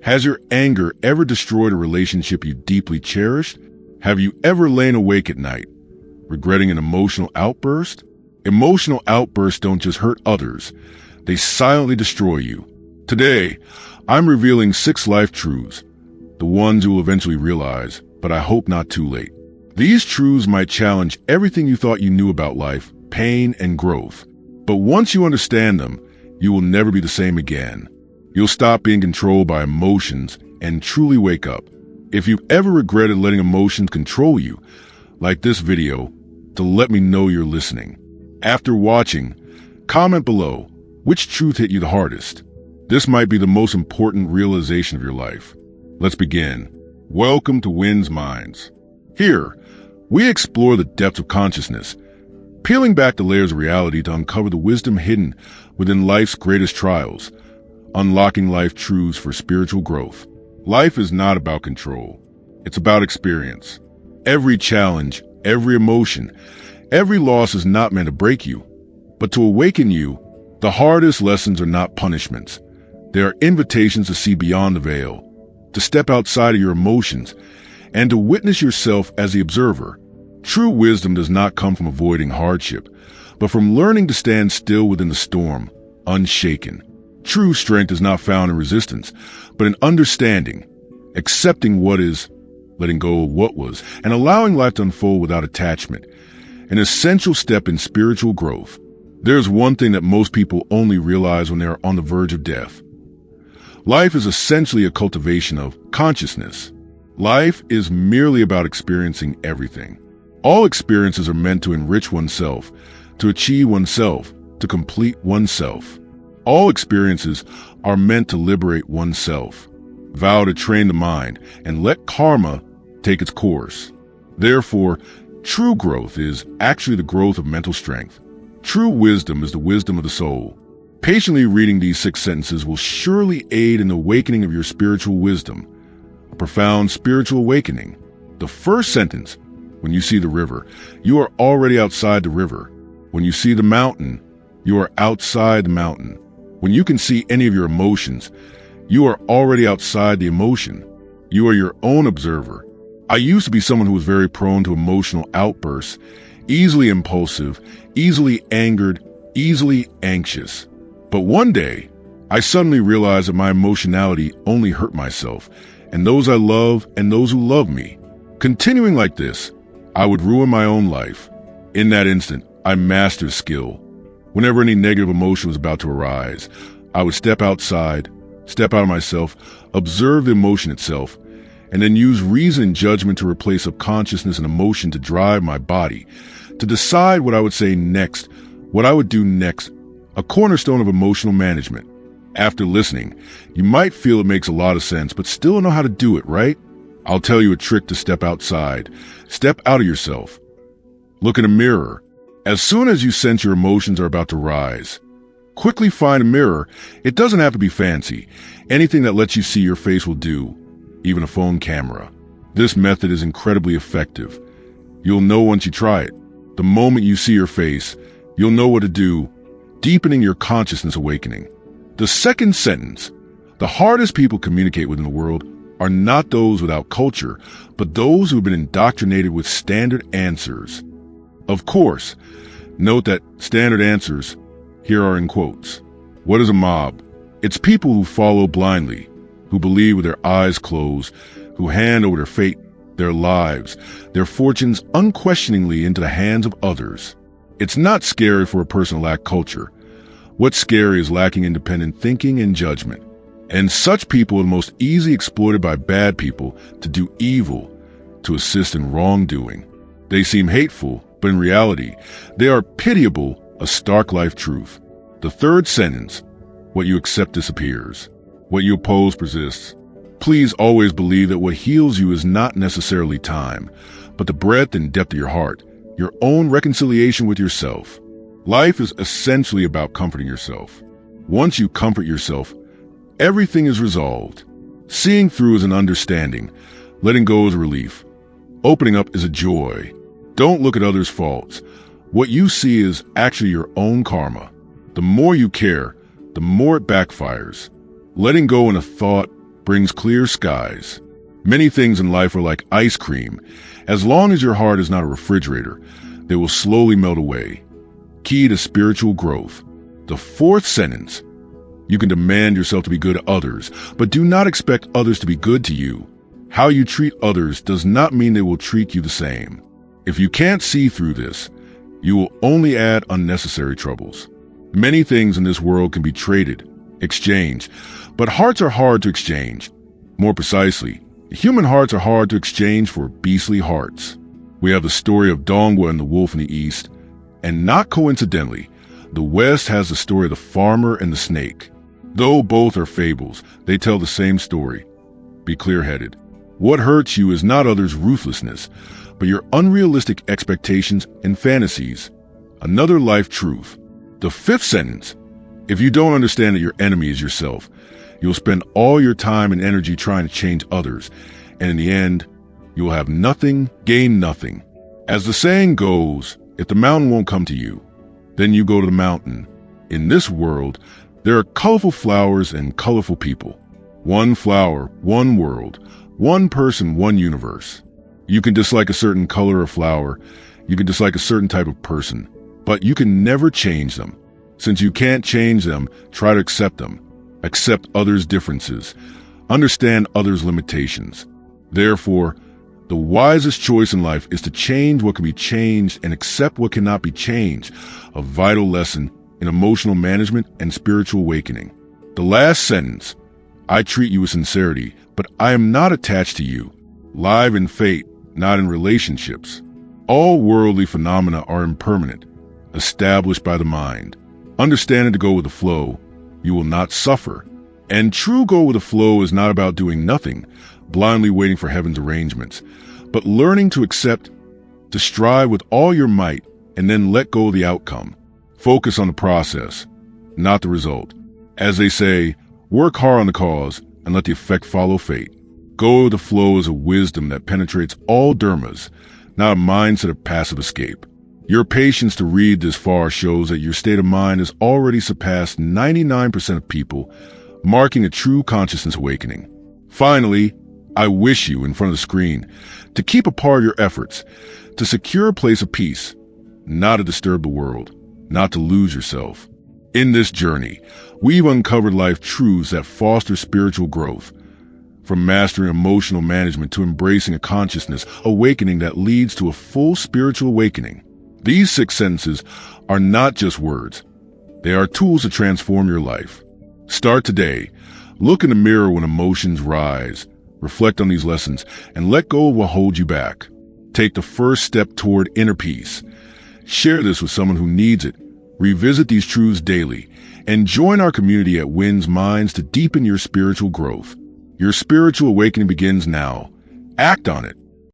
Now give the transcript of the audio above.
Has your anger ever destroyed a relationship you deeply cherished? Have you ever lain awake at night, regretting an emotional outburst? Emotional outbursts don't just hurt others, they silently destroy you. Today, I'm revealing 6 life truths, the ones you will eventually realize, but I hope not too late. These truths might challenge everything you thought you knew about life, pain, and growth. But once you understand them, you will never be the same again. You'll stop being controlled by emotions and truly wake up. If you've ever regretted letting emotions control you, like this video, to let me know you're listening. After watching, comment below which truth hit you the hardest. This might be the most important realization of your life. Let's begin. Welcome to Wynn's Minds. Here, we explore the depths of consciousness, peeling back the layers of reality to uncover the wisdom hidden within life's greatest trials, unlocking life truths for spiritual growth. Life is not about control. It's about experience. Every challenge, every emotion, every loss is not meant to break you, but to awaken you. The hardest lessons are not punishments. They are invitations to see beyond the veil, to step outside of your emotions, and to witness yourself as the observer. True wisdom does not come from avoiding hardship, but from learning to stand still within the storm, unshaken. True strength is not found in resistance, but in understanding, accepting what is, letting go of what was, and allowing life to unfold without attachment, an essential step in spiritual growth. There's one thing that most people only realize when they are on the verge of death. Life is essentially a cultivation of consciousness. Life is merely about experiencing everything. All experiences are meant to enrich oneself, to achieve oneself, to complete oneself. All experiences are meant to liberate oneself, vow to train the mind, and let karma take its course. Therefore, true growth is actually the growth of mental strength. True wisdom is the wisdom of the soul. Patiently reading these 6 sentences will surely aid in the awakening of your spiritual wisdom, a profound spiritual awakening. The first sentence: when you see the river, you are already outside the river. When you see the mountain, you are outside the mountain. When you can see any of your emotions, you are already outside the emotion. You are your own observer. I used to be someone who was very prone to emotional outbursts, easily impulsive, easily angered, easily anxious. But one day, I suddenly realized that my emotionality only hurt myself, and those I love and those who love me. Continuing like this, I would ruin my own life. In that instant, I mastered skill. Whenever any negative emotion was about to arise, I would step outside, step out of myself, observe the emotion itself, and then use reason and judgment to replace subconsciousness and emotion to drive my body, to decide what I would say next, what I would do next, a cornerstone of emotional management. After listening, you might feel it makes a lot of sense, but still don't know how to do it, right? I'll tell you a trick to step outside. Step out of yourself. Look in a mirror. As soon as you sense your emotions are about to rise, quickly find a mirror. It doesn't have to be fancy. Anything that lets you see your face will do, even a phone camera. This method is incredibly effective. You'll know once you try it. The moment you see your face, you'll know what to do, deepening your consciousness awakening. The second sentence: the hardest people communicate with in the world are not those without culture, but those who have been indoctrinated with standard answers. Of course, note that standard answers here are in quotes. What is a mob? It's people who follow blindly, who believe with their eyes closed, who hand over their fate, their lives, their fortunes unquestioningly into the hands of others. It's not scary for a person to lack culture. What's scary is lacking independent thinking and judgment. And such people are the most easily exploited by bad people to do evil, to assist in wrongdoing. They seem hateful, but in reality, they are pitiable, a stark life truth. The third sentence: what you accept disappears. What you oppose persists. Please always believe that what heals you is not necessarily time, but the breadth and depth of your heart, your own reconciliation with yourself. Life is essentially about comforting yourself. Once you comfort yourself, everything is resolved. Seeing through is an understanding. Letting go is a relief. Opening up is a joy. Don't look at others' faults. What you see is actually your own karma. The more you care, the more it backfires. Letting go in a thought, brings clear skies. Many things in life are like ice cream. As long as your heart is not a refrigerator, they will slowly melt away. Key to spiritual growth. The fourth sentence. You can demand yourself to be good to others, but do not expect others to be good to you. How you treat others does not mean they will treat you the same. If you can't see through this, you will only add unnecessary troubles. Many things in this world can be traded, exchanged, but hearts are hard to exchange. More precisely, human hearts are hard to exchange for beastly hearts. We have the story of Dongwa and the wolf in the East, and not coincidentally, the West has the story of the farmer and the snake. Though both are fables, they tell the same story. Be clear-headed. What hurts you is not others' ruthlessness, but your unrealistic expectations and fantasies. Another life truth. The fifth sentence. If you don't understand that your enemy is yourself, you'll spend all your time and energy trying to change others, and in the end, you'll have nothing, gain nothing. As the saying goes, if the mountain won't come to you, then you go to the mountain. In this world, there are colorful flowers and colorful people. One flower, one world, one person, one universe. You can dislike a certain color or flower, you can dislike a certain type of person, but you can never change them. Since you can't change them, try to accept them. Accept others' differences. Understand others' limitations. Therefore, the wisest choice in life is to change what can be changed and accept what cannot be changed, a vital lesson in emotional management and spiritual awakening. The last sentence, I treat you with sincerity, but I am not attached to you. Live in fate, not in relationships. All worldly phenomena are impermanent, established by the mind. Understanding to go with the flow, you will not suffer. And true go with the flow is not about doing nothing, blindly waiting for heaven's arrangements, but learning to accept, to strive with all your might, and then let go of the outcome. Focus on the process, not the result. As they say, work hard on the cause and let the effect follow fate. Go with the flow is a wisdom that penetrates all dharmas, not a mindset of passive escape. Your patience to read this far shows that your state of mind has already surpassed 99% of people, marking a true consciousness awakening. Finally, I wish you, in front of the screen, to keep a part of your efforts, to secure a place of peace, not to disturb the world, not to lose yourself. In this journey, we've uncovered life truths that foster spiritual growth, from mastering emotional management to embracing a consciousness awakening that leads to a full spiritual awakening. These 6 sentences are not just words. They are tools to transform your life. Start today. Look in the mirror when emotions rise. Reflect on these lessons and let go of what holds you back. Take the first step toward inner peace. Share this with someone who needs it. Revisit these truths daily and join our community at Win's Minds to deepen your spiritual growth. Your spiritual awakening begins now. Act on it.